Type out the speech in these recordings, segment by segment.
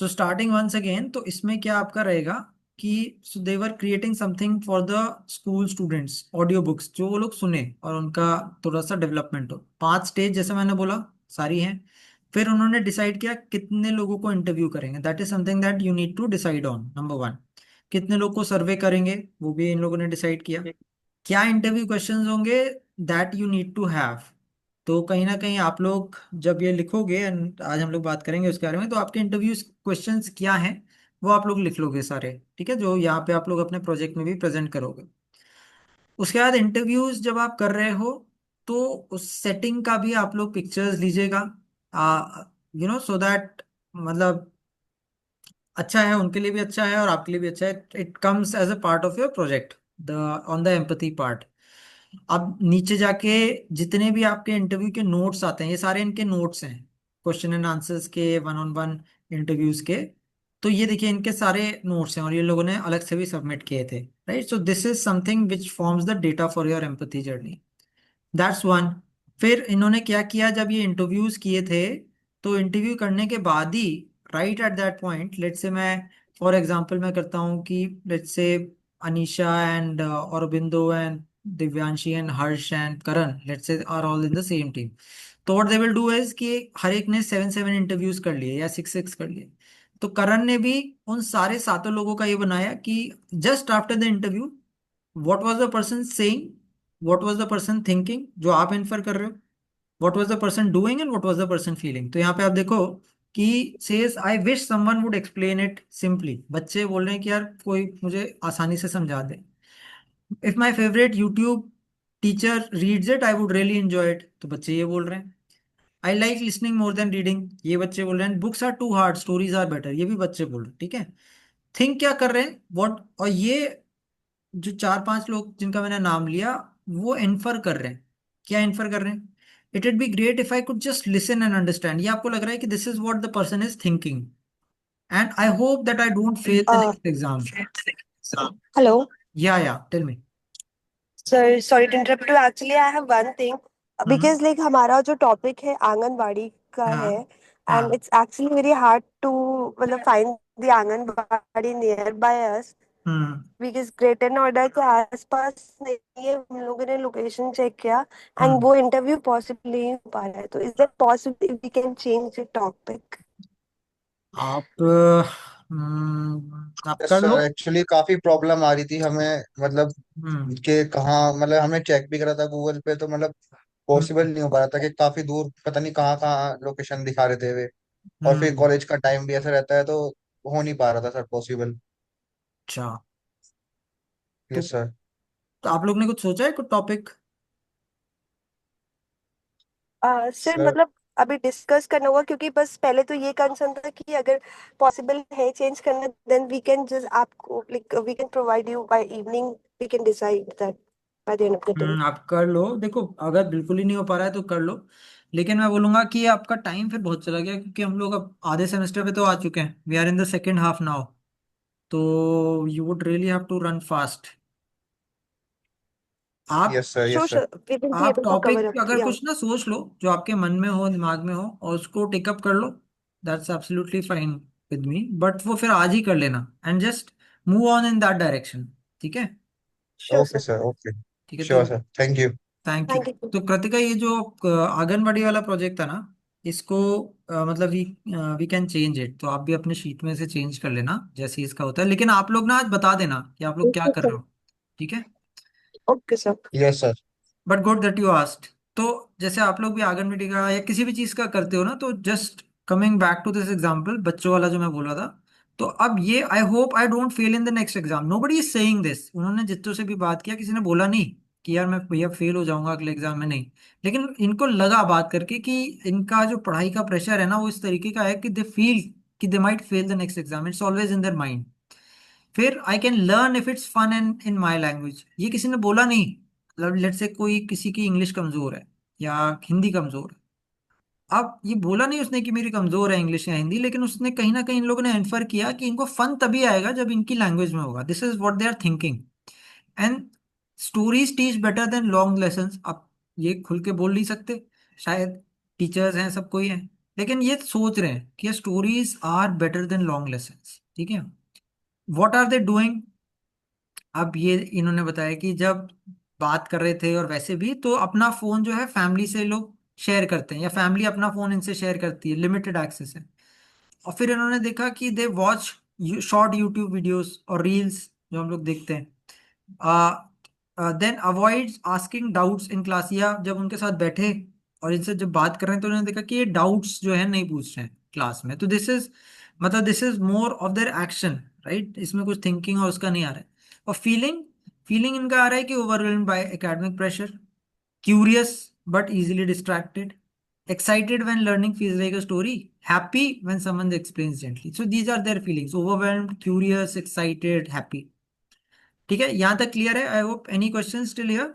So starting once again, तो इसमें क्या आपका रहेगा कि so they were creating something for the school students, audio books जो वो लोग सुने और उनका थोड़ा सा डेवलपमेंट हो। 5 स्टेज जैसे मैंने बोला सारी हैं। फिर उन्होंने डिसाइड किया कितने लोगों को इंटरव्यू करेंगे, that is something that you need to decide on. Number one, कितने लोग को सर्वे करेंगे, वो भी इन लोगों ने डिसाइड किया। क्या इंटरव्यू क्वेश्चंस होंगे, that you need to have. तो कहीं ना कहीं आप लोग जब ये लिखोगे, एंड आज हम लोग बात करेंगे उसके बारे में, तो आपके इंटरव्यू क्वेश्चंस क्या हैं वो आप लोग लिख लोगे सारे, ठीक है, जो यहाँ पे आप लोग अपने प्रोजेक्ट में भी प्रेजेंट करोगे। उसके बाद इंटरव्यूज जब आप कर रहे हो, तो उस सेटिंग का भी आप लोग पिक्चर्स लीजिएगा, सो दैट मतलब अच्छा है, उनके लिए भी अच्छा है और आपके लिए भी अच्छा है। It comes as a part of your project, the on the empathy part. अब नीचे जाके जितने भी आपके इंटरव्यू के नोट्स आते हैं, ये सारे इनके नोट्स हैं, क्वेश्चन एंड आंसर्स के, वन ऑन वन इंटरव्यूज के। तो ये देखिए इनके सारे नोट्स हैं और ये लोगों ने अलग से भी सबमिट किए थे, right. So this is something which forms the data for your empathy journey, that's one. फिर इन्होंने क्या किया, जब ये इंटरव्यूज किए थे, तो इंटरव्यू करने के बाद ही, right at that point, let's say मैं फॉर एग्जांपल मैं करता हूँ कि let's say Anisha and Aurobindo and Divyanshi and Harsh and Karan, let's say are all in the same team. तो what they will do is कि हर एक ने 7 7 इंटरव्यूज कर लिए या 6 6 कर लिए। तो करण ने भी उन सारे सातों लोगों का ये बनाया कि just after the interview, what was the person saying, what was the person thinking, जो आप इन्फर कर रहे हो, what was the person doing and what was the person feeling। तो यहाँ पे आप देखो कि says I wish someone would explain it simply, बच्चे बोल रहे हैं कि यार कोई मुझे आसानी से समझा दे। if my favorite YouTube teacher reads it I would really enjoy it, तो बच्चे ये बोल रहे हैं। I like listening more than reading, ये बच्चे बोल रहे हैं। Books are too hard, stories are better, ये भी बच्चे बोल रहे हैं, ठीक है। थिंक क्या कर रहे हैं, व्हाट, और ये जो 4 5 लोग जिनका मैंने नाम लिया, वो इन्फर कर रहे हैं। क्या इन्फर कर रहे हैं, it would be great if I could just listen and understand. ये आपको लग रहा है कि this is what the person is thinking, and I hope that I don't fail the Uh, next exam. Hello. या tell me. Sorry to interrupt you. Actually, I have one thing hmm. because like हमारा जो topic है आंगनबाड़ी का हाँ है, and हाँ। it's actually very hard to मतलब find the anganwadi nearby us hmm because Greater Noida के आसपास नहीं है। हम लोगों ने लोकेशन चेक किया एंड हम्म। वो इंटरव्यू पॉसिबल नहीं हो पा रहा है। तो is it possible we can change the topic? आप आप यस कर लो। सर, एक्चुअली काफी प्रॉब्लम आ रही थी हमें, मतलब हम्म कि कहाँ, मतलब हमने चेक भी करा था गूगल पे, तो मतलब पॉसिबल हम्म नहीं हो पा रहा था कि काफी दूर पता नहीं कहाँ कहाँ लोकेशन दिखा रहे थे वे। और फिर हम्म। कॉलेज का टाइम भी ऐसा रहता है, तो हो नहीं पा रहा था सर पॉसिबल। अच्छा, तो, यस सर। तो आप लोग ने कुछ सोचा है कुछ टॉपिक? सर सर मतलब अभी डिस्कस करना होगा क्योंकि बस पहले तो ये कंसर्न था कि अगर पॉसिबल है चेंज करना देन वी कैन जस्ट आपको like we can provide you by evening, we can decide that by the end of the day. आप कर लो, देखो अगर बिल्कुल ही नहीं हो पा रहा है तो कर लो। लेकिन मैं बोलूंगा कि आपका टाइम फिर बहुत चला गया, क्योंकि हम लोग अब आधे सेमेस्टर पे तो आ चुके हैं, we are in the second half now. तो you would really have to run fast. आप yes sir. Sure yes sir. Sure we will be आप able to cover topic up अगर या। कुछ ना सोच लो जो आपके मन में हो, दिमाग में हो, और उसको टेकअप कर लो, that's absolutely fine with me. But वो फिर आज ही कर लेना and just move on in that direction, ठीक है। Sure okay sir. Sir. Okay. ठीक है, तो sure sir, thank you. Thank you. Thank you. तो कृतिका, ये जो आंगनबाड़ी वाला प्रोजेक्ट था ना, इसको मतलब वी कैन चेंज इट, तो आप भी अपने शीट में से चेंज कर लेना जैसे ही इसका होता है। लेकिन आप लोग ना आज बता देना कि आप लोग क्या ओके कर रहे सर। हो, ठीक है। Okay sir. Yes sir. But good that you asked. तो जैसे आप लोग भी आंगनबाड़ी का या किसी भी चीज का करते हो ना, तो just coming back to this example, बच्चों वाला जो मैं बोला था, तो अब ये I hope I don't fail in the next exam, nobody is saying this. उन्होंने जितनों से भी बात किया, किसी ने बोला नहीं कि यार मैं भैया फेल हो जाऊंगा अगले एग्जाम में, नहीं। लेकिन इनको लगा बात करके कि इनका जो पढ़ाई का प्रेशर है ना, वो इस तरीके का है कि दे फील कि they might fail the next exam, it's always in their mind. फिर I can learn if it's fun and in my language, ये किसी ने बोला नहीं। मतलब लेट से कोई किसी की इंग्लिश कमजोर है या हिंदी कमजोर है, अब ये बोला नहीं उसने कि मेरी कमजोर है इंग्लिश या हिंदी, लेकिन उसने कहीं ना कहीं इन लोगों ने इन्फर किया कि इनको फन तभी आएगा जब इनकी लैंग्वेज में होगा, this is what they are thinking. And stories teach better than long lessons, आप ये खुल के बोल नहीं सकते, शायद टीचर्स हैं, सब कोई है, लेकिन ये सोच रहे हैं कि stories are better than long lessons, ठीक है। What are they doing? अब ये इन्होंने बताया कि जब बात कर रहे थे और वैसे भी तो अपना फोन जो है फैमिली से लोग शेयर करते हैं, या फैमिली अपना फोन इनसे शेयर करती है, लिमिटेड एक्सेस है। और फिर इन्होंने देखा कि they watch short YouTube videos और रील्स जो हम लोग देखते हैं। Then avoid asking doubts in class, या जब उनके साथ बैठे और इनसे जब बात कर रहे हैं तो उन्होंने देखा कि ये डाउट्स जो है नहीं पूछ रहे हैं क्लास में। तो दिस इज, मतलब this is more of their action, right. इसमें कुछ थिंकिंग और उसका नहीं आ रहा है। और फीलिंग, फीलिंग इनका आ रहा है कि overwhelmed bye academic pressure, curious but easily distracted, excited when learning feels like a story, happy when someone explains gently. So these are their feelings: overwhelmed, curious, excited, happy. ठीक है, यहां तक clear है? I hope. Any question still here?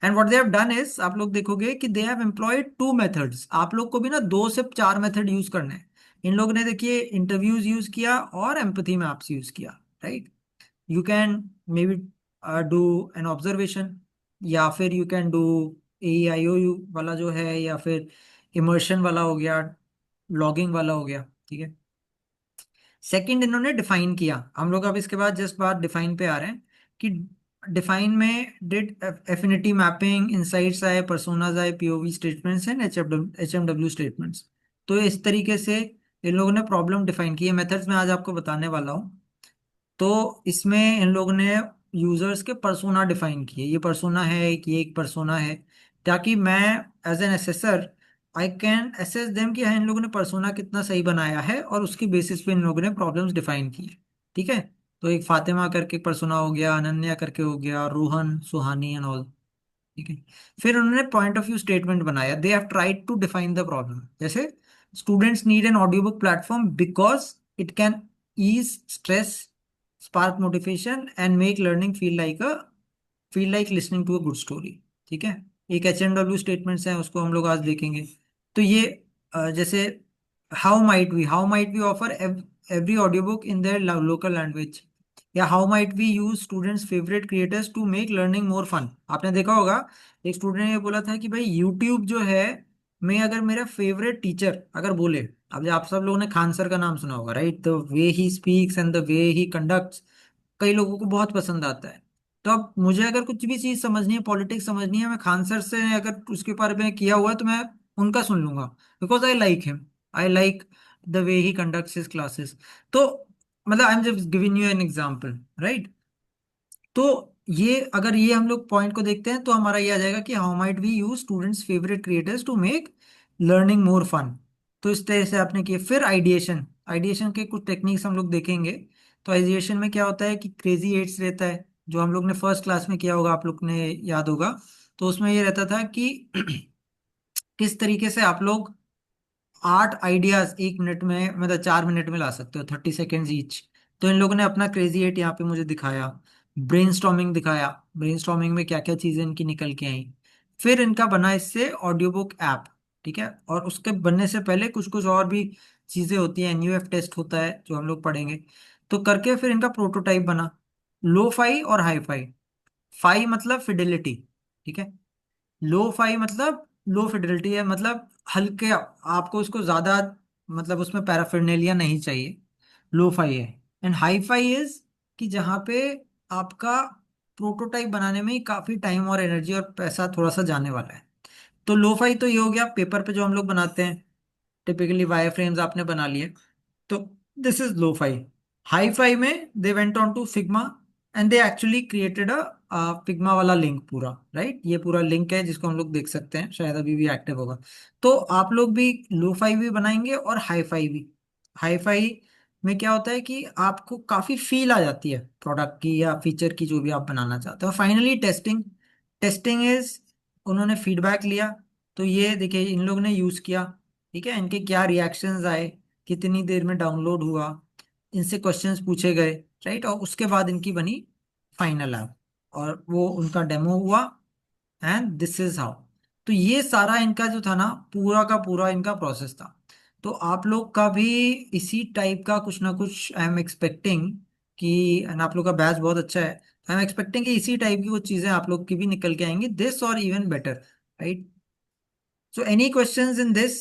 And what they have done is, आप लोग देखोगे कि they have employed two methods. आप लोग को भी ना 2 से 4 मेथड यूज करना है। इन लोगों ने देखिए इंटरव्यूज यूज किया और एम्पथी मैप्स यूज किया, right. You can may be do an observation, या फिर यू कैन डू AEIOU वाला जो है, या फिर इमर्शन वाला हो गया, लॉगिंग वाला हो गया, ठीक है। सेकंड इन्होंने डिफाइन किया। हम लोग अब इसके बाद जस्ट बात डिफाइन पे आ रहे हैं कि डिफाइन में डिड एफिनिटी मैपिंग, इनसाइट्स आए, पर्सोनाज आए, POV statements and HMW statements. तो इस तरीके से इन लोगों ने प्रॉब्लम डिफाइन की है। मेथड्स में आज आपको बताने वाला हूँ। तो इसमें इन लोगों ने यूजर्स के पर्सोना डिफाइन किए। ये पर्सोना है कि ये एक पर्सोना है, ताकि मैं as an assessor I can assess them कि हाँ इन लोगों ने पर्सोना कितना सही बनाया है, और उसकी बेसिस पे इन लोगों ने प्रॉब्लम्स डिफाइन की है, ठीक है। तो एक फातिमा करके पर्सोना हो गया, अनन्या करके हो गया, रोहन, सुहानी एंड ऑल, ठीक है। फिर उन्होंने पॉइंट ऑफ व्यू स्टेटमेंट बनाया। They have tried to define the problem, जैसे students need an audio book platform because it can ease stress, spark motivation and make learning feel like listening to a good story, ठीक है। एक HMW statements हैं, उसको हम लोग आज देखेंगे। तो ये जैसे how might we offer every audio book in their local language, या how might we use students favourite creators to make learning more fun. आपने देखा होगा एक स्टूडेंट ने ये बोला था कि भाई यूट्यूब जो है, मैं अगर मेरा फेवरेट टीचर अगर बोले, अब आप सब लोगों ने खान सर का नाम सुना होगा, right. The way he speaks and the way he conducts कई लोगों को बहुत पसंद आता है। तो अब मुझे अगर कुछ भी चीज समझनी है, पॉलिटिक्स समझनी है, मैं खान सर से अगर उसके बारे में किया हुआ है तो मैं उनका सुन लूंगा, because I like him, I like the way he conducts his classes. तो मतलब I am just giving you an example, right. तो ये अगर ये हम लोग पॉइंट को देखते हैं तो हमारा ये आ जाएगा कि how might we use students favourite creators to make learning more fun. तो इस तरह से आपने किया। फिर आइडिएशन, आइडिएशन के कुछ टेक्निक्स हम लोग देखेंगे। तो आइडिएशन में क्या होता है कि क्रेजी एट्स रहता है, जो हम लोग ने फर्स्ट क्लास में किया होगा, आप लोग ने याद होगा। तो उसमें ये रहता था कि किस तरीके से आप लोग 8 आइडियाज 1 मिनट में, मतलब 4 मिनट में ला सकते हो, 30 सेकेंड्स ईच। तो इन लोगों ने अपना क्रेजी एट यहाँ पे मुझे दिखाया, ब्रेनस्टॉर्मिंग दिखाया, ब्रेनस्टॉर्मिंग में क्या क्या चीजें इनकी निकल के आई। फिर इनका बना इससे ऑडियो बुक ऐप, ठीक है। और उसके बनने से पहले कुछ कुछ और भी चीजें होती हैं, NUF टेस्ट होता है जो हम लोग पढ़ेंगे। तो करके फिर इनका प्रोटोटाइप बना, लो फाई और हाई फाई। फाई मतलब फिडेलिटी, ठीक है। लो फाई मतलब लो फिडेलिटी है, मतलब हल्के, आपको उसको ज्यादा, मतलब उसमें पैराफिरनेलिया नहीं चाहिए, लो फाई है। एंड हाई फाई इज कि जहाँ पे आपका प्रोटोटाइप बनाने में ही काफी टाइम और एनर्जी और पैसा थोड़ा सा जाने वाला है। तो लो फाई तो ये हो गया पेपर पे जो हम लोग बनाते हैं, टिपिकली वायर फ्रेम्स आपने बना लिए। तो this is lo fi. Hi fi में they went on to Figma and they actually created a Figma वाला लिंक पूरा, राइट। ये पूरा लिंक है जिसको हम लोग देख सकते हैं, शायद अभी भी एक्टिव होगा। तो आप लोग भी लो फाई भी बनाएंगे और हाई फाई भी। हाई फाई में क्या होता है कि आपको काफी फील आ जाती है प्रोडक्ट की या फीचर की, जो भी आप बनाना चाहते हो। फाइनली टेस्टिंग, टेस्टिंग इज उन्होंने फीडबैक लिया। तो ये देखिए इन लोगों ने यूज किया, ठीक है। इनके क्या रिएक्शंस आए, कितनी देर में डाउनलोड हुआ, इनसे क्वेश्चंस पूछे गए, राइट। और उसके बाद इनकी बनी फाइनल ऐप, और वो उनका डेमो हुआ, एंड दिस इज हाउ। तो ये सारा इनका जो था ना, पूरा का पूरा इनका प्रोसेस था। तो आप लोग का भी इसी टाइप का कुछ ना कुछ आई एम एक्सपेक्टिंग कि, एंड आप लोग का बैच बहुत अच्छा है, आई एम एक्सपेक्टिंग कि इसी टाइप की कुछ चीजें आप लोग की भी निकल के आएंगी, दिस और even better, right. So any questions in this?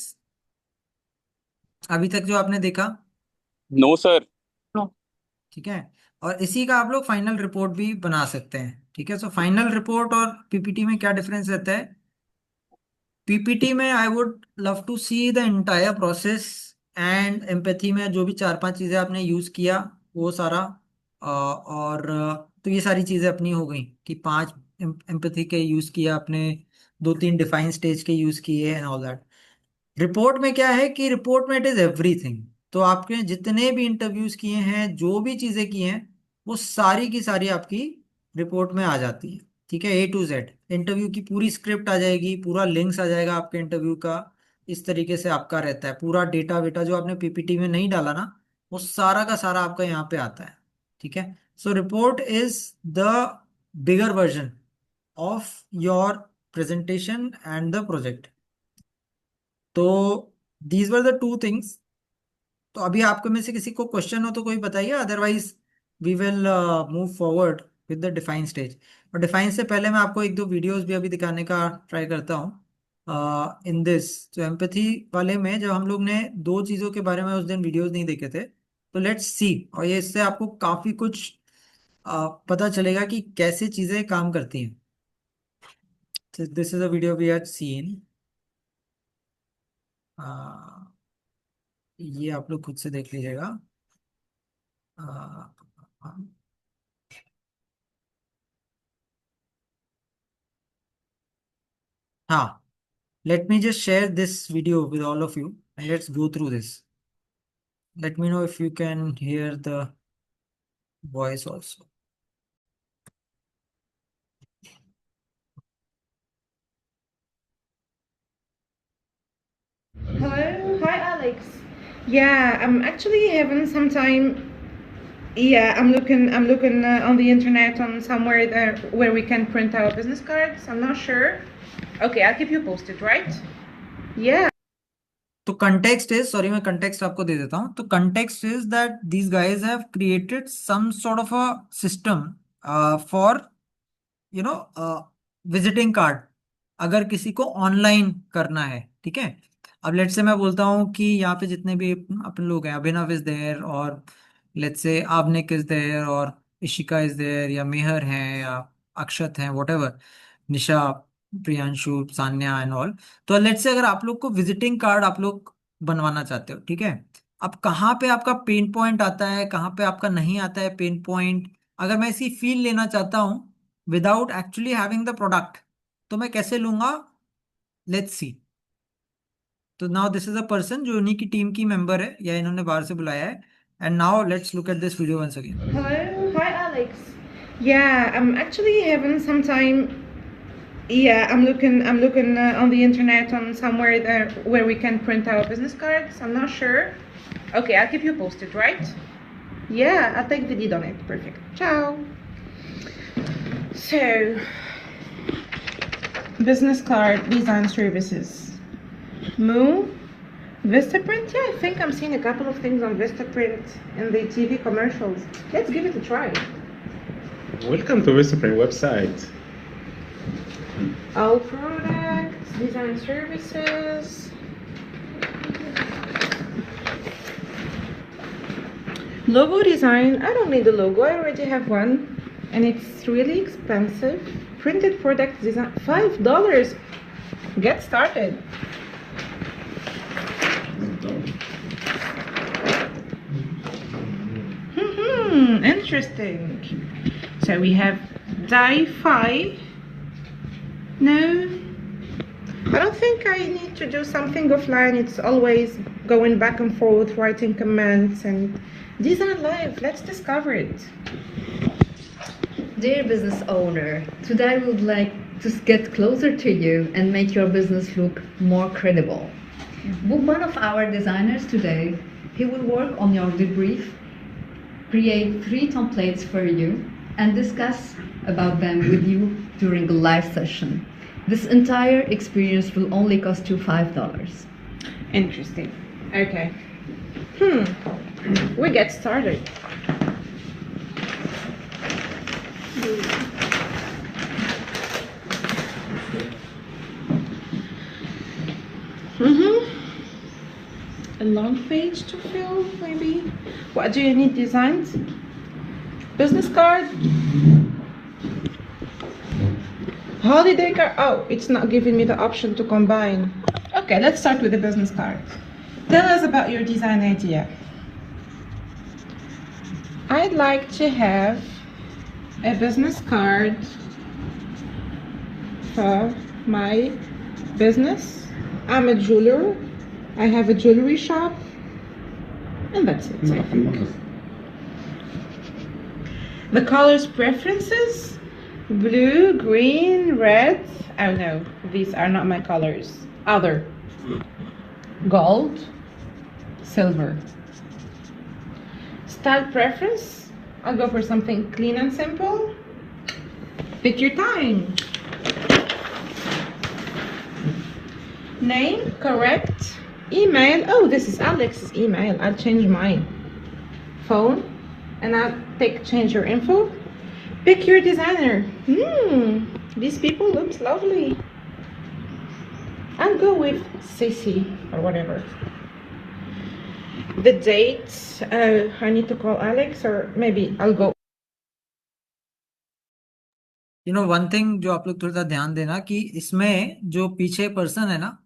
अभी तक जो आपने देखा। No sir. ठीक है। और इसी का आप लोग फाइनल रिपोर्ट भी बना सकते हैं। ठीक है। सो फाइनल रिपोर्ट और पीपीटी में क्या डिफरेंस रहता है? पीपीटी में I would love to see the entire process, and empathy में जो भी चार पांच चीजें आपने यूज किया वो सारा, और तो ये सारी चीजें अपनी हो गई कि पांच एम्पैथी के यूज किया आपने, दो तीन डिफाइन स्टेज के यूज किए एंड ऑल दैट। रिपोर्ट में क्या है कि रिपोर्ट में इट इज एवरीथिंग। तो आपके जितने भी इंटरव्यूज किए हैं, जो भी चीजें की हैं, वो सारी की सारी आपकी रिपोर्ट में आ जाती है। ठीक है। A to Z इंटरव्यू की पूरी स्क्रिप्ट आ जाएगी, पूरा लिंक्स आ जाएगा आपके इंटरव्यू का। इस तरीके से आपका रहता है पूरा डेटा वेटा, जो आपने पीपीटी में नहीं डाला ना, वो सारा का सारा आपका यहाँ पे आता है। ठीक है। So report is the bigger version of your presentation and the project. तो these were the two things. तो अभी आपको में से किसी को क्वेश्चन हो तो कोई बताइए, otherwise we will move forward with the define stage. और डिफाइन से पहले मैं आपको एक दो वीडियोस भी अभी दिखाने का ट्राई करता हूँ। इन दिस जो एम्पैथी वाले में, जब हम लोग ने दो चीज़ों के बारे में उस दिन वीडियोस नहीं देखे थे, तो लेट्स सी। और ये इससे आपको काफ़ी कुछ पता चलेगा कि कैसे चीज़ें काम करती हैं। This is a video we have seen. ये आप लोग खुद से देख लीजिएगा। uh, हाँ, let me just share this video with all of you and let's go through this. Let me know if you can hear the voice also. Hello, hi Alex. Yeah, I'm actually having some time. Yeah, I'm looking on the internet on somewhere there where we can print our business cards. I'm not sure. Okay, I'll keep you posted, right? Yeah. तो context is, sorry मैं context आपको दे देता हूँ। तो context is that these guys have created some sort of a system for no visiting card, अगर किसी को ऑनलाइन करना है। ठीक है। अब लेट्स से मैं बोलता हूँ कि यहाँ पे जितने भी अपन लोग हैं, अभिनव इज देयर, और लेट्स से आवनिक इज देयर, और इशिका इज देयर, या मेहर हैं, या अक्षत हैं, what, Nisha, Priyanshu, Sanya and all. तो लेट्स से अगर आप लोग को विजिटिंग कार्ड आप लोग बनवाना चाहते हो, ठीक है। अब कहाँ पे आपका पेन पॉइंट आता है, कहाँ पे आपका नहीं आता है पेन पॉइंट, अगर मैं इसी फील लेना चाहता हूँ without actually having the product, तो मैं कैसे लूंगा? Let's see. तो now this is a person जो उन्हीं की टीम की मेंबर है, या इन्होंने बाहर से बुलाया है। And now let's look at this video once again. Hello, hi Alex. Yeah, I'm actually having some time. Yeah, I'm looking on the internet on somewhere there where we can print our business cards. I'm not sure. Okay, I'll keep you posted, right? Yeah, I'll take the lead on it. Perfect. Ciao. So, business card design services. Move. Vistaprint? Yeah, I think I'm seeing a couple of things on Vistaprint in the TV commercials. Let's give it a try. Welcome to Vistaprint website. All products, design services. Logo design. I don't need a logo. I already have one, and it's really expensive. Printed product design. $5. Get started. Interesting. So we have die-fi. No, I don't think I need to do something offline. It's always going back and forth, writing comments, and design live. Let's discover it. Dear business owner, today I would like to get closer to you and make your business look more credible. Book one of our designers today. He will work on your debrief, create 3 templates for you, and discuss about them with you during a live session. This entire experience will only cost you $5. Interesting. Okay. We get started. a long page to fill, maybe. What do you need designed? Business card? Holiday card? Oh, it's not giving me the option to combine. Okay, let's start with the business card. Tell us about your design idea. I'd like to have a business card for my business. I'm a jeweler. I have a jewelry shop. And that's it, I think. The colors preferences: blue, green, red. Oh no, these are not my colors. Other. Gold, silver. Style preference: I'll go for something clean and simple. Pick your time. Name, correct. Email, oh, this is Alex's email. I'll change mine. Phone, and I'll change your info. Pick your designer. These people looks lovely. I'll go with Sissy or whatever. The date, I need to call Alex, or maybe I'll go. One thing जो आप लोग थोड़ा सा ध्यान देना कि इसमें जो पीछे पर्सन है ना,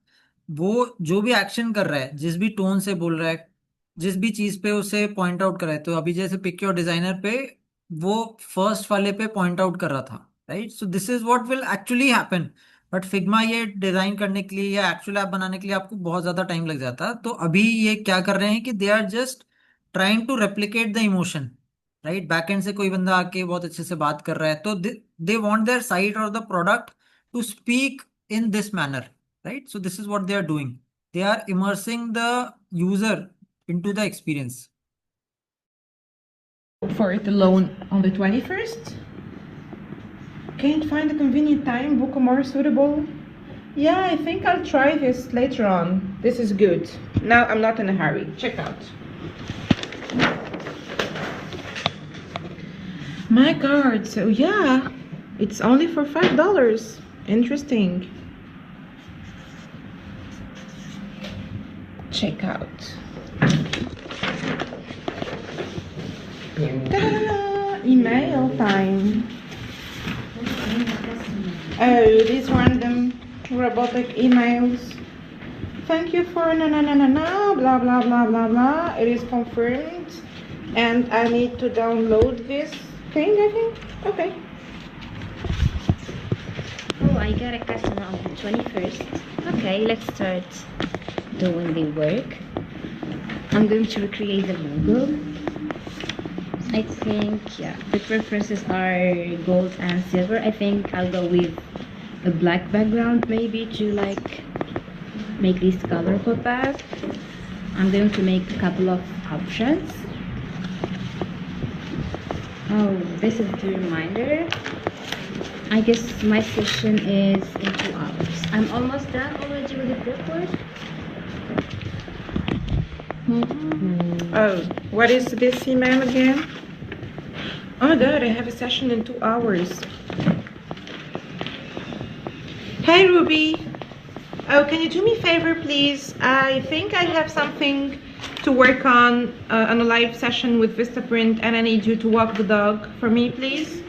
वो जो भी एक्शन कर रहा है, जिस भी टोन से बोल रहा है, जिस भी चीज पे उसे पॉइंट आउट कर रहा है, तो अभी जैसे पिक योर डिजाइनर पे वो फर्स्ट वाले पे पॉइंट आउट कर रहा था, right? So this is what will actually happen. But Figma ये डिजाइन करने के लिए या एक्चुअल ऐप बनाने के लिए आपको बहुत ज्यादा टाइम लग जाता है। तो अभी ये क्या कर रहे हैं कि they are just trying to replicate the emotion, right? Backend से कोई बंदा आके बहुत अच्छे से बात कर रहा है, तो दे वांट देयर साइट और the product to speak in this manner, right? So this is what they are doing. They are immersing the user into the experience. For it alone on the 21st. Can't find a convenient time, book a more suitable. Yeah, I think I'll try this later on. This is good. Now I'm not in a hurry. Check out. My card. So yeah, it's only for $5. Interesting. Check out. Ta-da! Email time. Oh, these random robotic emails. Thank you for blah blah blah blah blah. It is confirmed, and I need to download this thing, I think. Okay. Oh, I got a customer on the 21st. Okay, let's start doing the work. I'm going to recreate the logo. I think, yeah, the preferences are gold and silver. I think I'll go with a black background maybe to like make this color pop out. I'm going to make a couple of options. Oh, this is the reminder. I guess my session is in 2 hours. I'm almost done already with the prep work. Oh, what is this email again? Oh my god, I have a session in 2 hours. Hey Ruby. Oh, can you do me a favor, please? I think I have something to work on a live session with Vistaprint, and I need you to walk the dog for me, please.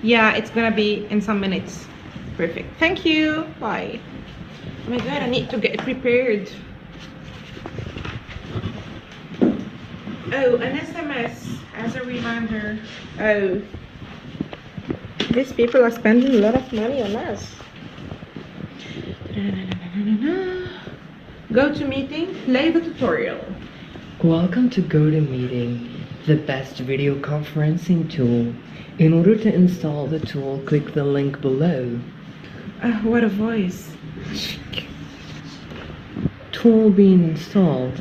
Yeah, it's gonna be in some minutes. Perfect. Thank you. Bye. Oh my god, I need to get prepared. Oh, an SMS as a reminder. Oh, these people are spending a lot of money on us. Go to meeting, play the tutorial. Welcome to GoToMeeting, the best video conferencing tool. In order to install the tool, click the link below. What a voice. Tool being installed.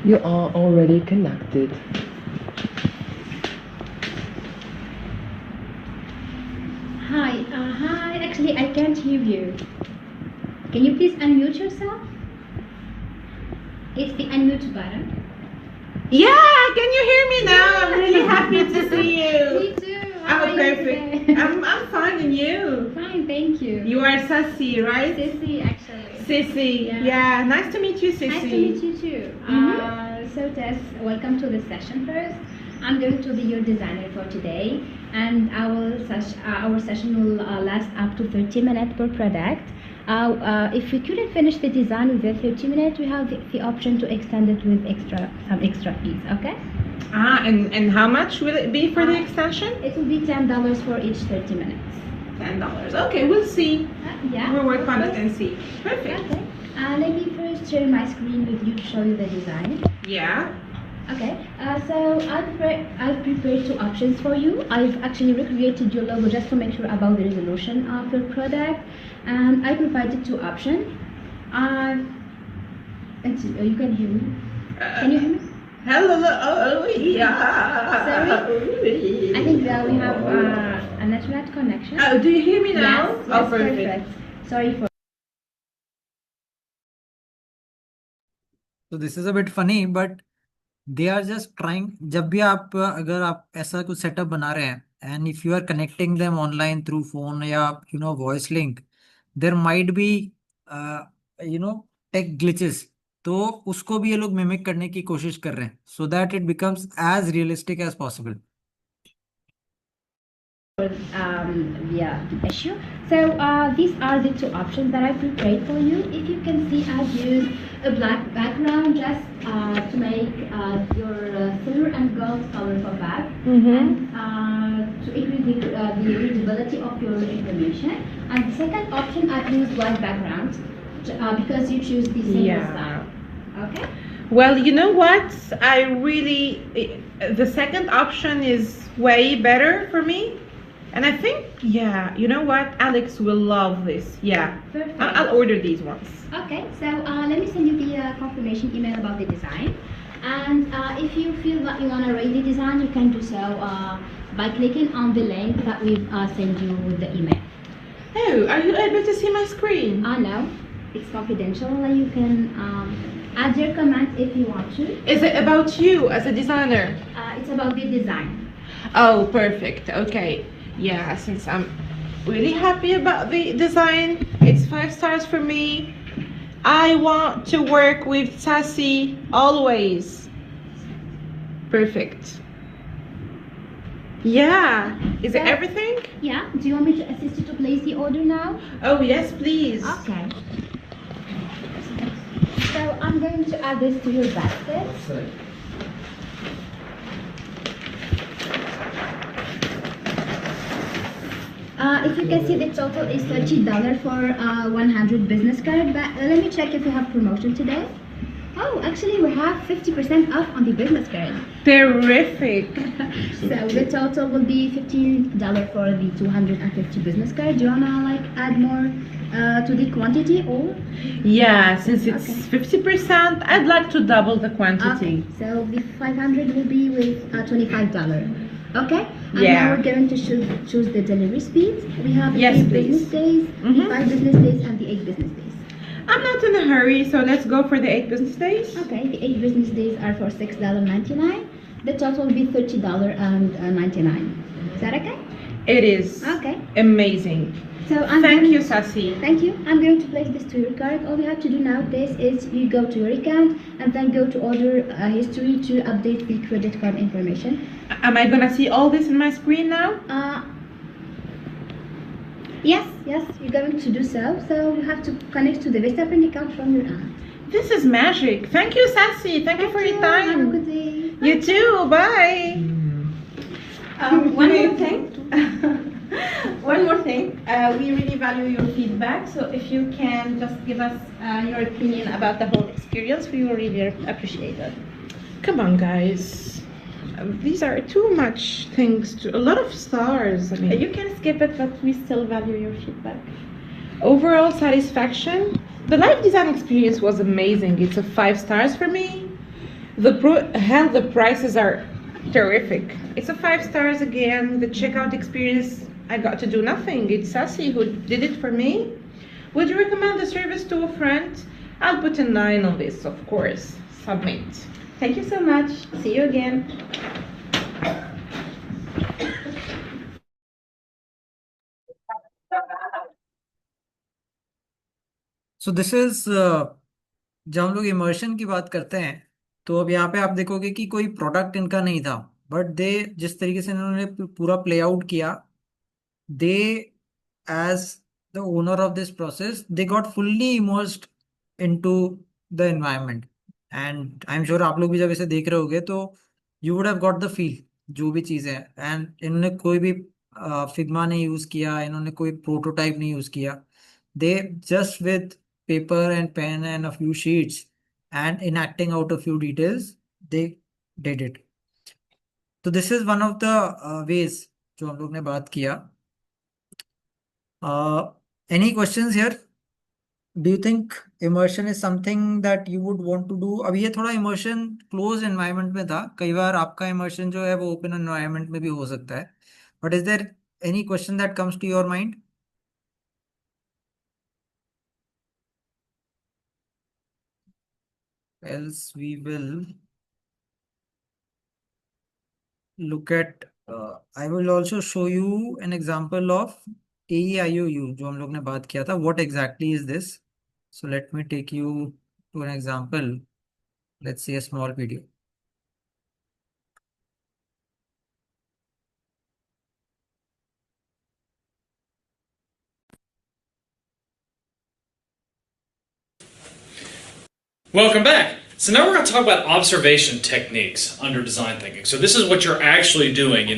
You are already connected. Hi. Actually, I can't hear you. Can you please unmute yourself? It's the unmute button. Yeah, can you hear me now? I'm really happy to see you. Me too. How are you perfect. today? I'm fine, and you? Fine, thank you. You are Sassy, right? Sissy, actually. Sissy. Yeah. Yeah, nice to meet you, Sissy. Nice to meet you too. So Tess, welcome to the session first. I'm going to be your designer for today, and our session will last up to 30 minutes per product. If we couldn't finish the design within 30 minutes, we have the option to extend it with some extra fees, okay? And how much will it be for the extension? It will be $10 for each 30 minutes. $10. Okay, we'll see. Yeah. We'll work on it and see. Perfect. Okay. Let me first share my screen with you to show you the design. Yeah. Okay, so I've prepared two options for you. I've actually recreated your logo just to make sure about the resolution of your product, and I provided two options. And you can hear me. Can you hear me? Hello. Yeah. Sorry. I think that we have a network connection. Oh, do you hear me now? Yes, Oh, yes, perfect. Sorry for. So this is a bit funny, but they are just trying. जब भी आप अगर आप ऐसा कुछ setup बना रहे हैं, and if you are connecting them online through phone या voice link, there might be tech glitches. तो उसको भी ये लोग मिमिक करने की कोशिश कर रहे हैं, so that it becomes as realistic as possible. The issue. So these are the two options that I prepared for you. If you can see, I've used a black background just to make your silver and gold color for back, and to increase the readability of your information. And the second option, I've used white background because you choose the single style. Okay. Well, you know what? The second option is way better for me. And I think, yeah, you know what? Alex will love this. Yeah. Perfect. I'll order these ones. Okay, so let me send you the confirmation email about the design. And if you feel that you want to rate the design, you can do so by clicking on the link that we've sent you with the email. Oh, are you able to see my screen? No, it's confidential. You can add your comments if you want to. Is it about you as a designer? It's about the design. Oh, perfect. Okay. Yeah, since I'm really happy about the design, it's 5 stars for me. I want to work with Sassy always. Perfect. Yeah. Is it everything? Yeah. Do you want me to assist you to place the order now? Oh, yes, please. Okay. So I'm going to add this to your basket. If you can see, the total is $30 for 100 business card. But let me check if we have promotion today. Oh, actually, we have 50% off on the business card. Terrific. So the total will be $15 for the 250 business card. Do you wanna add more to the quantity or? Yeah, since it's 50%, I'd like to double the quantity. Okay. So the 500 will be with $25. Okay. And Yeah. now we're going to choose the delivery speed. We have the Yes, 3 please. business days, the 5 business days, and the 8 business days. I'm not in a hurry, so let's go for the 8 business days. Okay, the 8 business days are for $6.99. The total will be $30.99. Is that okay? It is. Okay. Amazing. So Thank you, Sassy. Thank you. I'm going to place this to your card. All you have to do nowadays is you go to your account and then go to order history to update the credit card information. Am I gonna see all this in my screen now? Yes, you're going to do so. So you have to connect to the VistaPrint account from your aunt. This is magic. Thank you, Sassy. Thank you for your time. Have a good day. You too. Bye. One more thing. One more thing. We really value your feedback. So if you can just give us your opinion about the whole experience, we will really appreciate it. Come on, guys. These are too much things. A lot of stars. I mean, You can skip it, but we still value your feedback. overall satisfaction. The live design experience was amazing. It's a 5 stars for me. The prices are terrific. It's a 5 stars again. The checkout experience, I got to do nothing. It's Sassy who did it for me. Would you recommend the service to a friend? I'll put a 9 on this, of course. Submit. Thank you so much. See you again. So this is जब हम लोग immersion की बात करते हैं, तो अब यहाँ पे आप देखोगे कि कोई प्रोडक्ट इनका नहीं था, बट दे जिस तरीके से इन्होंने पूरा प्ले आउट किया, दे as the owner of this process, they got fully immersed into the environment. And I'm sure आप लोग भी जब इसे देख रहे होगे तो you would have got the feel, जो भी चीज़ें हैं। and इन्होंने कोई भी फिग्मा नहीं यूज़ किया, इन्होंने कोई प्रोटोटाइप नहीं यूज़ किया। they just with paper and pen and a few sheets and enacting out a few details, they did it. तो this is one of the ways जो हम लोग ने बात किया। Any questions here? Do you think immersion is something that you would want to do? अब ये थोड़ा immersion closed environment में था, कई बार आपका immersion जो है वो open environment में भी हो सकता है। But is there any question that comes to your mind? Else we will look at, I will also show you an example of AEIOU जो हम लोग ने बात किया था. What exactly is this? So let me take you to an example. Let's see a small video. Welcome back. So now we're going to talk about observation techniques under design thinking. So this is what you're actually doing,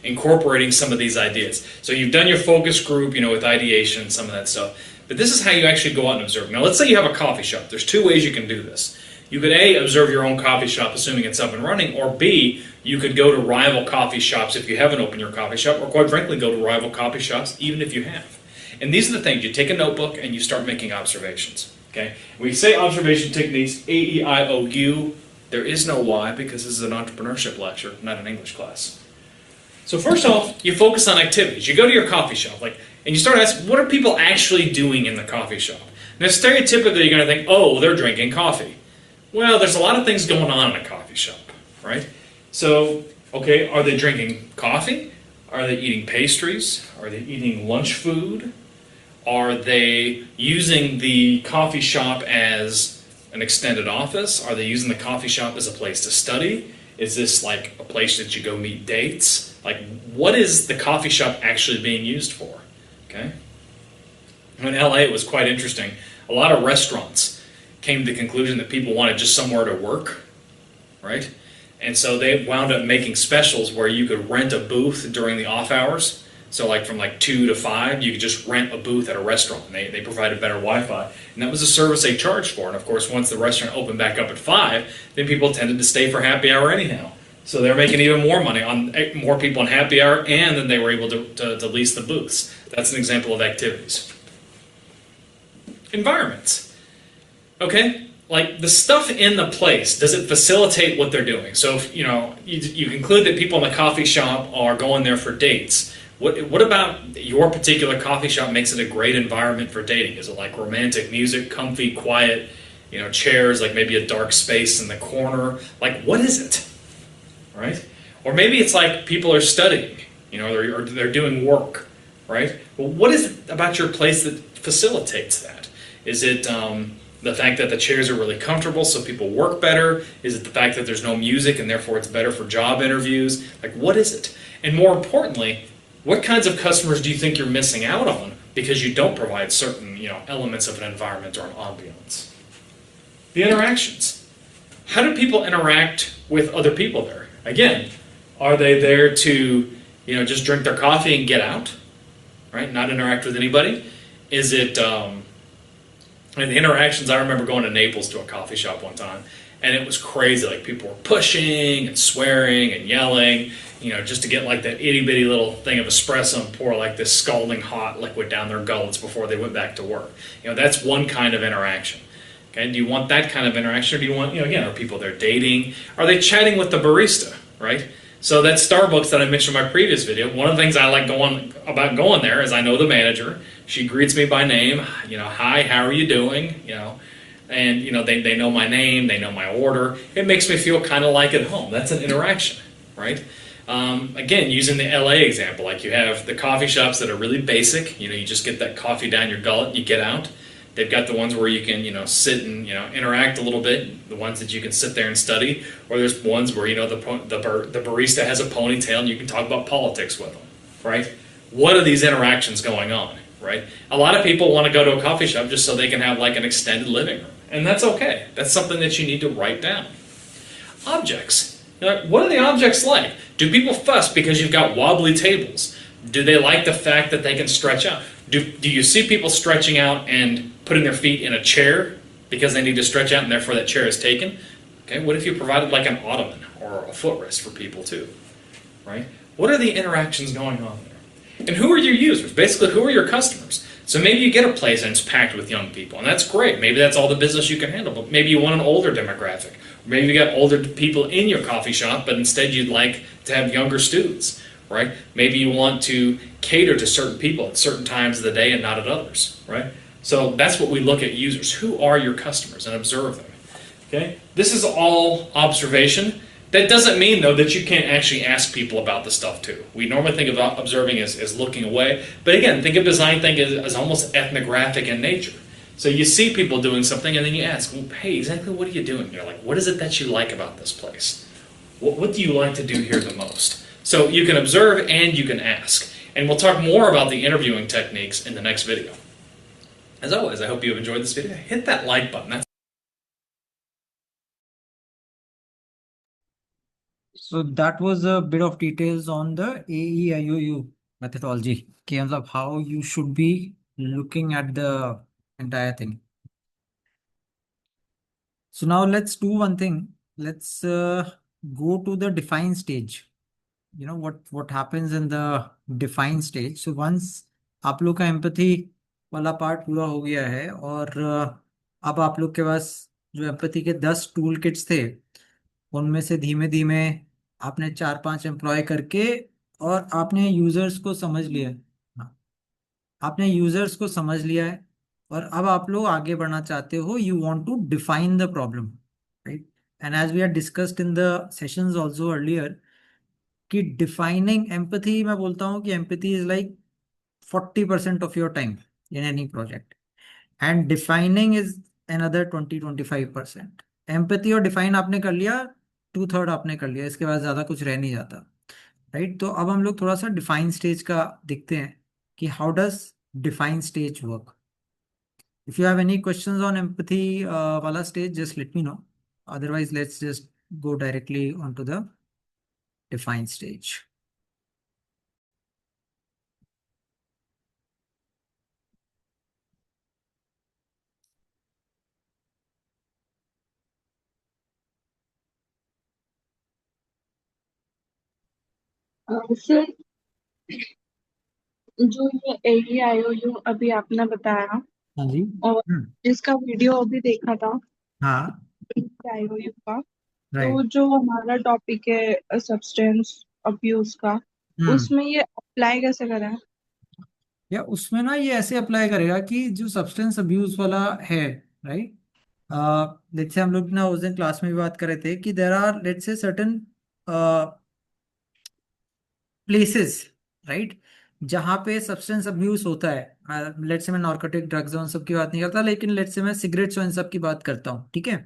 incorporating some of these ideas. So you've done your focus group, with ideation and some of that stuff. But this is how you actually go out and observe. Now let's say you have a coffee shop. There's two ways you can do this. You could A, observe your own coffee shop, assuming it's up and running, or B, you could go to rival coffee shops if you haven't opened your coffee shop, or quite frankly, go to rival coffee shops even if you have. And these are the things. You take a notebook and you start making observations. Okay, we say observation techniques, AEIOU. There is no Y because this is an entrepreneurship lecture, not an English class. So first off, you focus on activities. You go to your coffee shop, and you start asking, what are people actually doing in the coffee shop? Now, stereotypically, you're going to think, oh, they're drinking coffee. Well, there's a lot of things going on in a coffee shop, right? So, okay, are they drinking coffee? Are they eating pastries? Are they eating lunch food? Are they using the coffee shop as an extended office? Are they using the coffee shop as a place to study? Is this like a place that you go meet dates? What is the coffee shop actually being used for? Okay. In LA, it was quite interesting. A lot of restaurants came to the conclusion that people wanted just somewhere to work, right? And so they wound up making specials where you could rent a booth during the off hours. So from 2 to 5, you could just rent a booth at a restaurant. And they provided better Wi-Fi. And that was a service they charged for. And of course, once the restaurant opened back up at 5, then people tended to stay for happy hour anyhow. So they're making even more money on more people on happy hour, and then they were able to lease the booths. That's an example of activities. Environments. Okay? The stuff in the place, does it facilitate what they're doing? So if, you conclude that people in the coffee shop are going there for dates. What about your particular coffee shop makes it a great environment for dating? Is it romantic music, comfy, quiet, chairs, maybe a dark space in the corner? What is it? Right? Or maybe it's people are studying, or they're doing work, right? Well, what is it about your place that facilitates that? Is it the fact that the chairs are really comfortable so people work better? Is it the fact that there's no music and therefore it's better for job interviews? What is it? And more importantly, what kinds of customers do you think you're missing out on because you don't provide certain, elements of an environment or an ambiance? The interactions. How do people interact with other people there? Again, are they there to, just drink their coffee and get out, right? Not interact with anybody? Is it, the interactions, I remember going to Naples to a coffee shop one time, and it was crazy. People were pushing and swearing and yelling, just to get that itty bitty little thing of espresso and pour this scalding hot liquid down their gullets before they went back to work. That's one kind of interaction. Okay, do you want that kind of interaction, or do you want, again, are people there dating? Are they chatting with the barista, right? So that Starbucks that I mentioned in my previous video, one of the things I like about going there is I know the manager. She greets me by name, hi, how are you doing? And they know my name, they know my order. It makes me feel kind of like at home. That's an interaction, right? Again, using the LA example, you have the coffee shops that are really basic. You just get that coffee down your gullet, you get out. They've got the ones where you can, sit and, interact a little bit, the ones that you can sit there and study, or there's ones where, the barista has a ponytail and you can talk about politics with them, right? What are these interactions going on, right? A lot of people want to go to a coffee shop just so they can have like an extended living room, and that's okay. That's something that you need to write down. Objects. What are the objects like? Do people fuss because you've got wobbly tables? Do they like the fact that they can stretch out? Do you see people stretching out and putting their feet in a chair because they need to stretch out and therefore that chair is taken? Okay, what if you provided like an ottoman or a footrest for people too, right? What are the interactions going on there? And who are your users? Basically, who are your customers? So maybe you get a place and it's packed with young people, and that's great. Maybe that's all the business you can handle, but maybe you want an older demographic. Maybe you got older people in your coffee shop, but instead you'd like to have younger students, right? Maybe you want to cater to certain people at certain times of the day and not at others, right? So that's what we look at users. Who are your customers, and observe them, okay? This is all observation. That doesn't mean, though, that you can't actually ask people about the stuff, too. We normally think of observing as looking away. But again, think of design thinking as almost ethnographic in nature. So you see people doing something, and then you ask, well, hey, exactly what are you doing here? Like, what is it that you like about this place? What do you like to do here the most? So you can observe and you can ask. And we'll talk more about the interviewing techniques in the next video. As always, I hope you have enjoyed this video. Hit that like button. So that was a bit of details on the AEIOU methodology. Okay, मतलब how you should be looking at the entire thing. So now let's do one thing. Let's go to the define stage. You know what happens in the define stage. So once आप लोग का empathy वाला part पूरा हो गया है और अब आप लोग के पास जो empathy के 10 टूल किट्स थे उनमें से धीमे धीमे आपने 4-5 एम्प्लॉय करके और आपने यूजर्स को समझ लिया है। हाँ, आपने यूजर्स को समझ लिया है और अब आप लोग आगे बढ़ना चाहते हो, you want to define the problem, right? And as we are discussed in the sessions also earlier कि डिफाइनिंग एम्पैथी, मैं बोलता हूँ कि empathy is like 40% of your time in any project and defining is another 20-25%। Empathy और define आपने कर लिया, 2/3 आपने कर लिया, इसके बाद ज़्यादा कुछ रह नहीं जाता, राइट? तो अब हम लोग थोड़ा सा डिफाइन स्टेज का देखते हैं कि how does define stage work. If you have any questions on empathy वाला stage, just let me know, otherwise let's just go directly on to the define stage. Sir, जो ये AEIOU अभी आपने बताया हाँ जी। और जिसका वीडियो अभी देखा था हाँ, AEIOU का, तो राइट। जो हमारा टॉपिक है सब्सटेंस अब्यूज का, उसमें ये अप्लाई कैसे करें? या उसमें ना ये ऐसे अप्लाई करेगा कि जो सब्सटेंस अब्यूज वाला है, राइट? लेट्स से हम लोग ना उस दिन क्लास में भी बात कर रहे थे कि there are let's say certain places, right, जहाँ पे सब्सटेंस अब्यूज होता है। लेट्स से मैं नार्कोटिक ड्रग्स और सब की बात नहीं करता, लेकिन लेट्स से मैं सिगरेट्स और इन सब की बात करता हूँ, ठीक है?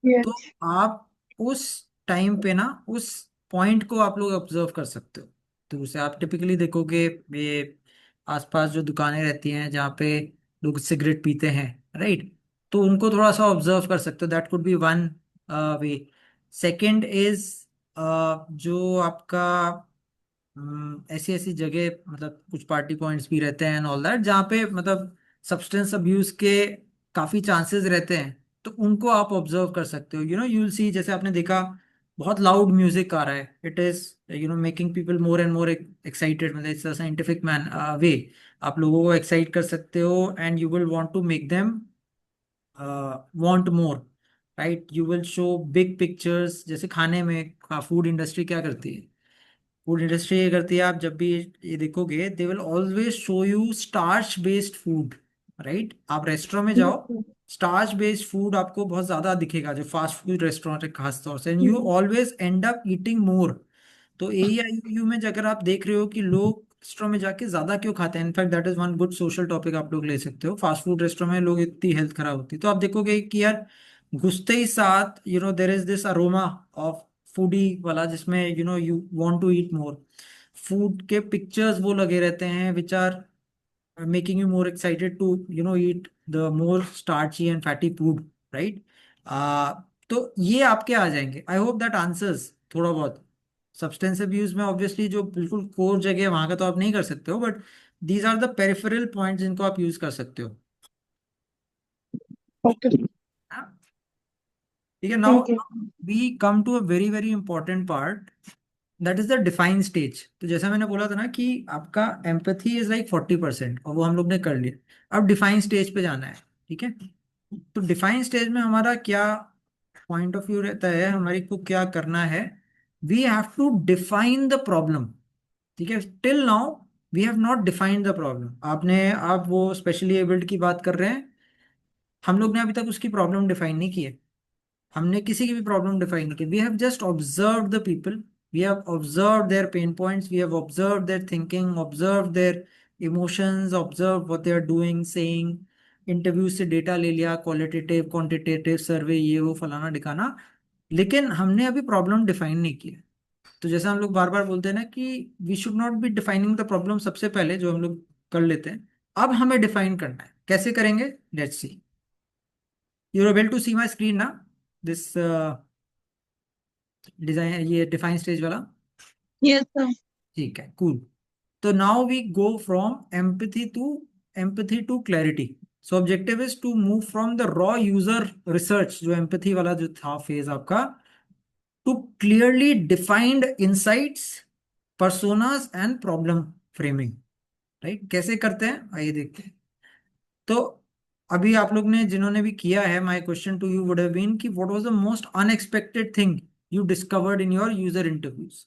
तो आप उस टाइम पे ना उस पॉइंट को आप लोग ऑब्जर्व कर सकते हो। तो उसे आप टिपिकली देखोगे, ये आसपास जो दुकानें रहती हैं जहाँ पे लोग सिगरेट पीते हैं, राइट? तो उनको थोड़ा सा ऑब्जर्व कर सकते हो, that could be one way. Second is जो आपका ऐसी ऐसी जगह, मतलब कुछ पार्टी पॉइंट्स भी रहते हैं एंड ऑल दैट, जहाँ पे मतलब सब्सटेंस अब्यूज के काफी चांसेस रहते हैं, तो उनको आप ऑब्जर्व कर सकते हो। यू विल सी, जैसे आपने देखा बहुत लाउड म्यूजिक आ रहा है, it is making people more and more excited, मतलब it's a scientific man way, आप लोगों को एक्साइट कर सकते हो and you will want to make them want more, right? You will show big pictures. जैसे खाने में फूड इंडस्ट्री क्या करती है, फूड इंडस्ट्री ये करती है, आप जब भी ये देखोगे they will always show you starch based food, right? आप रेस्टोरेंट में जाओ, स्टार्च बेस्ड फूड आपको बहुत ज्यादा दिखेगा, जो फास्ट फूड रेस्टोरेंट है खास तौर से, and you always and up eating मोर। तो AEIOU में अगर आप देख रहे हो कि लोग रेस्टोरेंट में जाके ज्यादा क्यों खाते हैं? In fact that is one good social topic आप लोग ले सकते हो। फास्ट फूड रेस्टोरेंट में लोग इतनी हेल्थ खराब होती है, तो आप देखोगे कि यार घुसते ही साथ there is this aroma of foodie वाला, जिसमें you want to eat more. Food के पिक्चर्स वो लगे रहते हैं which are making you more excited to eat the more starchy and fatty food, right? तो ये आपके आ जाएंगे। आई होप दैट आंसर्स थोड़ा बहुत। सब्सटेंस अब्यूज में ऑब्वियसली जो बिल्कुल कोर जगह है वहां का तो आप नहीं कर सकते हो, but these are the peripheral points जिनको आप यूज कर सकते हो। Okay. हाँ? ठीक है। Now Okay. We come to a very very important part, that is the define stage. तो जैसा मैंने बोला था ना कि आपका एम्पैथी इज लाइक 40% और वो हम लोग ने कर लिया। अब डिफाइन स्टेज पे जाना है, ठीक है। तो डिफाइन स्टेज में हमारा क्या पॉइंट ऑफ व्यू रहता है, हमारी को क्या करना है? We have to define the problem, ठीक है। Till now we have not defined the problem. आप वो स्पेशली एबल्ड की बात कर रहे हैं, हम लोग ने अभी तक उसकी प्रॉब्लम डिफाइन नहीं की है। हमने किसी की भी प्रॉब्लम डिफाइन नहीं की। We have just observe the people, we have observe their pain points, we have observe their thinking, observe their emotions, observe what they are doing saying. Interview से डेटा ले लिया, क्वालिटेटिव क्वांटिटेटिव सर्वे, ये वो फलाना डिकाना, लेकिन हमने अभी प्रॉब्लम डिफाइन नहीं किया। तो जैसा हम लोग बार बार बोलते हैं ना कि we should not be defining the problem सबसे पहले, जो हम लोग कर लेते हैं। अब हमें डिफाइन करना है, कैसे करेंगे? Let's see. You are able to see my screen ना, दिस डिजाइन, ये डिफाइन स्टेज वाला? Yes, sir. ठीक है, कूल। तो now we go from empathy to clarity. So objective is to move from the raw user research, जो empathy वाला जो था फेज आपका, to clearly defined insights, personas and problem framing. Right? कैसे करते हैं आइए देखते हैं। तो अभी आप लोग ने जिन्होंने भी किया है, my question to you would have been कि what was the most unexpected thing you discovered in your user interviews,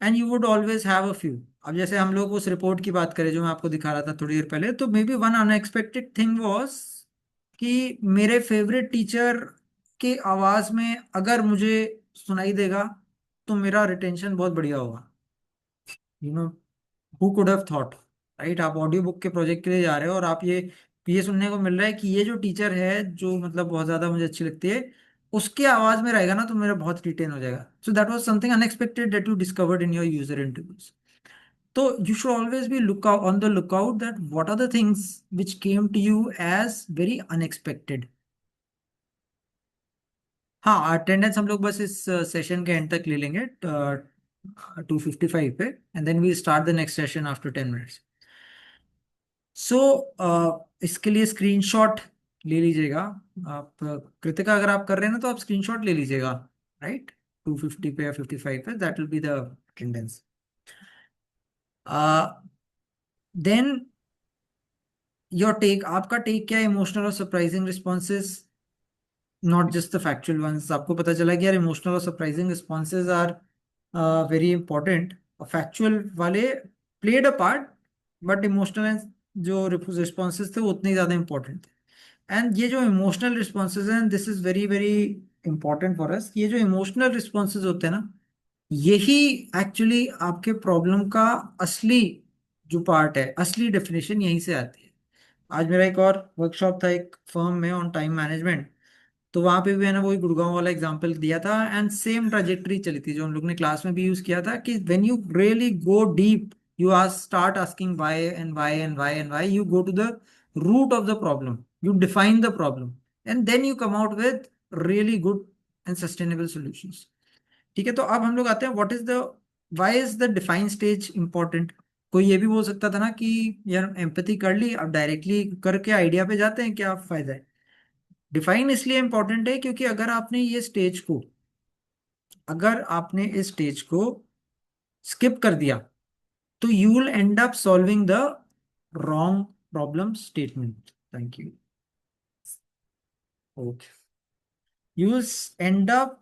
and you would always have a few. अब जैसे हम लोग उस रिपोर्ट की बात करें जो मैं आपको दिखा रहा था थोड़ी देर पहले, तो may be one unexpected thing was कि मेरे फेवरेट टीचर के आवाज में अगर मुझे सुनाई देगा तो मेरा रिटेंशन बहुत बढ़िया होगा। You know, who could have thought? Right? आप ऑडियो बुक के प्रोजेक्ट के लिए जा रहे हो और आप ये सुनने को मिल रहा है कि ये जो टीचर है जो मतलब बहुत ज्यादा मुझे अच्छी लगती है, उसके आवाज में रहेगा ना तो मेरा बहुत रिटेन हो जाएगा। So that was something unexpected that you discovered in your user interviews. तो you should always be look on the lookout that what are the things which came to you as very unexpected. हाँ, attendance हम लोग बस इस session के and तक ले लेंगे 2:55 पे, and then we start the next session after 10 minutes. So इसके लिए स्क्रीनशॉट ले लीजिएगा आप। कृतिका, अगर आप कर रहे हैं ना तो आप स्क्रीनशॉट ले लीजिएगा, राइट? 2:50 पे या 55 पे, that will be the attendance. Then your tech, आपका टेक क्या है? इमोशनल और surprising responses, not just the factual ones. आपको पता चला कि यार इमोशनल और surprising responses are very important, और फैक्चुअल वाले played a part, but emotional जो रिस्पॉन्सेज थे वो उतने ज़्यादा इंपॉर्टेंट थे। एंड ये जो इमोशनल रिस्पॉन्सेज हैं, this is very very important for us. ये जो इमोशनल रिस्पॉन्सेज होते हैं ना, यही एक्चुअली आपके प्रॉब्लम का असली जो पार्ट है, असली डेफिनेशन यहीं से आती है। आज मेरा एक और वर्कशॉप था एक फर्म में ऑन टाइम मैनेजमेंट, तो वहां पे भी मैंने वही गुड़गांव वाला एग्जांपल दिया था, एंड सेम ट्राजेक्टरी चली थी जो हम लोग ने क्लास में भी यूज किया था कि when you really go deep, you are start asking why and why and why and why, you go to the root of the problem, you define the problem, and then you come out with really good and sustainable solutions. ठीक है, तो अब हम लोग आते हैं what is the, why is the define stage important. कोई ये भी बोल सकता था ना कि यार एम्पैथी कर ली, अब डायरेक्टली करके आइडिया पे जाते हैं, क्या फायदा है? डिफाइन इसलिए इंपॉर्टेंट है क्योंकि अगर आपने इस स्टेज को स्किप कर दिया तो you will and up solving the wrong problem statement. Thank you. Okay, you will and up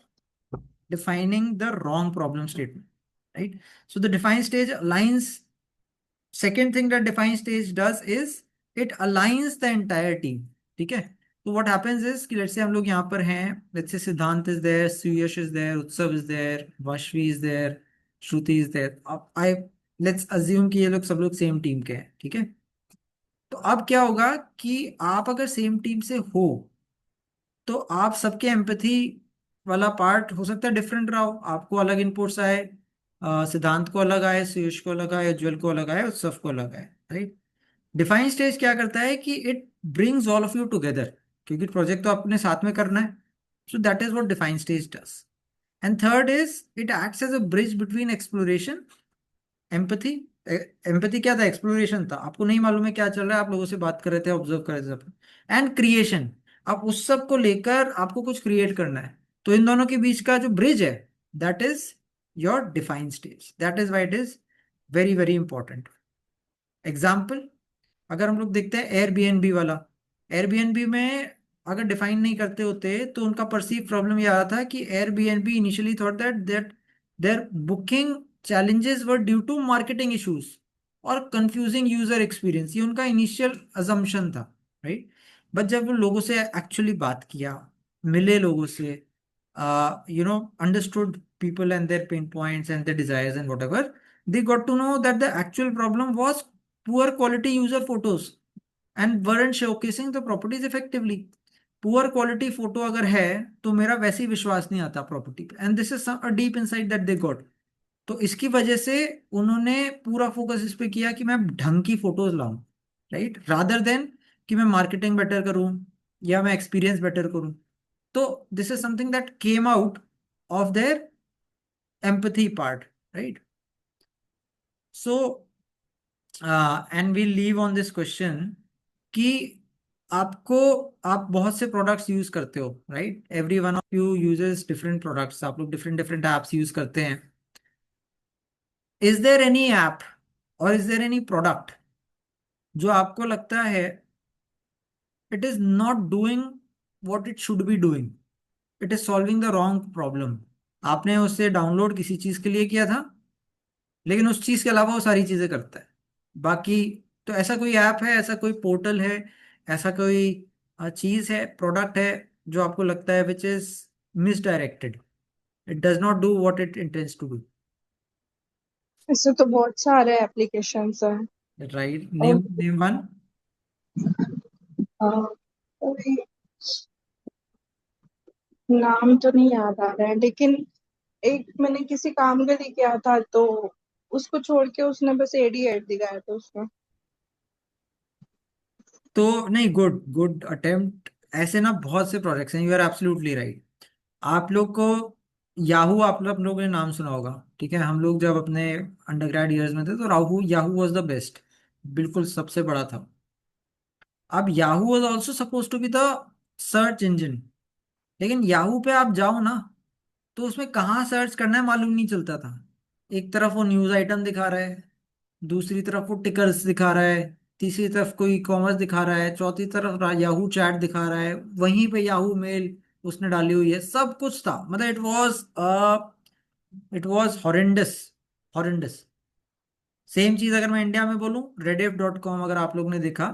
defining the wrong problem statement, right? So the define stage aligns. Second thing that define stage does is it aligns the entire team. ठीक है? तो what happens is कि let's say हम लोग यहाँ पर हैं, let's say सिद्धांत is there, Suyash is there, उत्सव is there, Vashvi is there, Shruti is there. I let's assume कि ये लोग सब लोग सेम टीम के हैं, ठीक है। तो अब क्या होगा कि आप अगर सेम टीम से हो तो आप सबके एम्पैथी वाला पार्ट हो सकता है डिफरेंट रहा हो, आपको अलग इनपुट्स आए, सिद्धांत को अलग आए, सुयश को अलग आए, उज्जवल को अलग आए, उत्सव को अलग आए, राइट। डिफाइन स्टेज क्या करता है कि it brings all of you together, क्योंकि प्रोजेक्ट तो अपने साथ में करना है। So that is what define stage does. And third is it acts as a bridge between exploration, empathy. Empathy क्या था? एक्सप्लोरेशन था, आपको नहीं मालूम है क्या चल रहा है, आप लोगों से बात कर रहे थे, ऑब्जर्व कर रहे थे सब। एंड क्रिएशन, आप उस सब को लेकर आपको कुछ क्रिएट करना है। तो इन दोनों के बीच का जो ब्रिज है, that is your define stage. That is why it is very very important. Example, अगर हम लोग देखते हैं एयरबीएनबी वाला, एयरबीएनबी में अगर डिफाइन नहीं करते होते तो उनका परसीव प्रॉब्लम यह आता था कि Airbnb initially thought that their booking challenges were due to marketing issues और confusing user experience, ये उनका इनिशियल assumption था, राइट। बट जब उन लोगों से एक्चुअली बात किया, मिले लोगों से, understood people and their pain points and their desires and whatever, they got to know that the actual problem was poor quality user photos and weren't showcasing the properties effectively. Poor quality photo अगर है तो मेरा वैसे ही विश्वास नहीं आता property पे, and this is a deep insight that they got. तो इसकी वजह से उन्होंने पूरा फोकस इस पे किया कि मैं ढंग की फोटोज लाऊं, राइट, रादर देन कि मैं मार्केटिंग बेटर करूं या मैं एक्सपीरियंस बेटर करूं। तो this is something that came out of their empathy part, right. So and we leave on this question कि आपको, आप बहुत से प्रोडक्ट्स यूज करते हो, right, every one of you uses different products, आप लोग डिफरेंट डिफरेंट एप्स यूज करते हैं। इज देयर एनी ऐप और इज देयर एनी प्रोडक्ट जो आपको लगता है it is not doing what it should be doing, it is solving the wrong problem? आपने उसे डाउनलोड किसी चीज के लिए किया था, लेकिन उस चीज के अलावा वो सारी चीजें करता है बाकी। तो ऐसा कोई ऐप है, ऐसा कोई पोर्टल है, ऐसा कोई चीज है, प्रोडक्ट है जो आपको लगता है which is misdirected, it does not do what it intends to do? ऐसे तो बहुत सारे एप्लीकेशंस हैं। राइट, और नेम नेम वन। कोई नाम तो नहीं याद आ रहा है, लेकिन एक मैंने किसी काम के लिए किया था, तो उसको छोड़ के उसने बस एडी एड दिखाया था उसमें। तो नहीं, गुड गुड अटेम्प्ट। ऐसे ना बहुत से प्रोजेक्ट्स हैं, यू आर एब्सोल्युटली राइट। आप लोग को याहू, आप लोगों ने नाम सुना होगा, ठीक है। हम लोग जब अपने अंडरग्रेड ईयर्स में थे तो Yahoo Yahoo was the best, बिल्कुल सबसे बड़ा था। अब Yahoo was also suppose to be the search engine, लेकिन याहू पे आप जाओ ना तो उसमें कहाँ सर्च करना है मालूम नहीं चलता था। एक तरफ वो न्यूज आइटम दिखा रहा है, दूसरी तरफ वो टिकर्स दिखा रहा है, तीसरी तरफ कोई कॉमर्स दिखा रहा है, चौथी तरफ याहू चैट दिखा रहा है, वहीं पे याहू मेल उसने डाली हुई है, सब कुछ था। मतलब it was horrendous, horrendous. Same चीज अगर मैं इंडिया में बोलूं, rediff.com अगर आप लोग ने देखा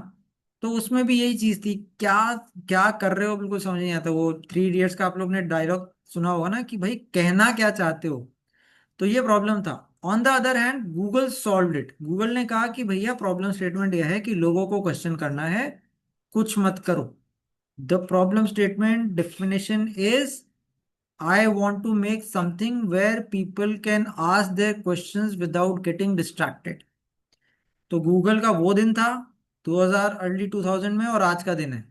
तो उसमें भी यही चीज थी। क्या क्या कर रहे हो, बिल्कुल समझ नहीं आता। वो थ्री इडियट्स का आप लोग ने डायलॉग सुना होगा ना कि भाई कहना क्या चाहते हो। तो ये प्रॉब्लम था। On the other hand Google solved it. Google ने कहा कि भैया प्रॉब्लम स्टेटमेंट यह है कि लोगों को क्वेश्चन करना है, कुछ मत करो। The problem statement definition is I want to make something where people can ask their questions without getting distracted। तो गूगल का वो दिन था 2000, अर्ली 2000 में, और आज का दिन है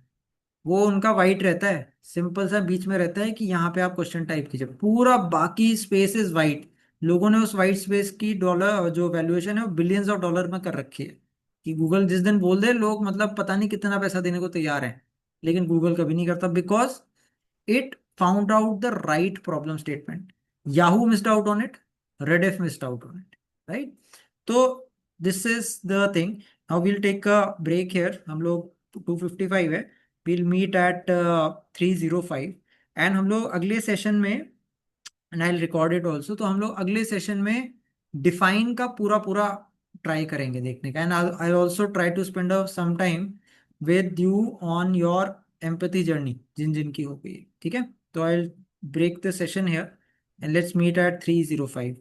वो उनका वाइट रहता है, सिंपल सा बीच में रहता है कि यहाँ पे आप क्वेश्चन टाइप कीजिए, पूरा बाकी स्पेस इज वाइट। लोगों ने उस वाइट स्पेस की डॉलर जो वैल्यूएशन है वो बिलियंस ऑफ डॉलर में कर रखी है कि गूगल जिस दिन बोल दे लोग मतलब पता नहीं कितना पैसा देने को तैयार है। लेकिन गूगल कभी नहीं करता, because it found out the right problem statement. Yahoo missed out on it, Rediff missed out on it, right? So this is the thing. Now we'll take a break here. हम लोग 2:55 है, we'll meet at 3:05 and हम लोग अगले session में, and I'll record it also, तो हम लोग अगले सेशन में डिफाइन का पूरा पूरा ट्राई करेंगे देखने का। And I also try to spend some time with you on your empathy journey जिन जिन की हो गई है, ठीक है। तो I break the session here and let's meet at 3:05।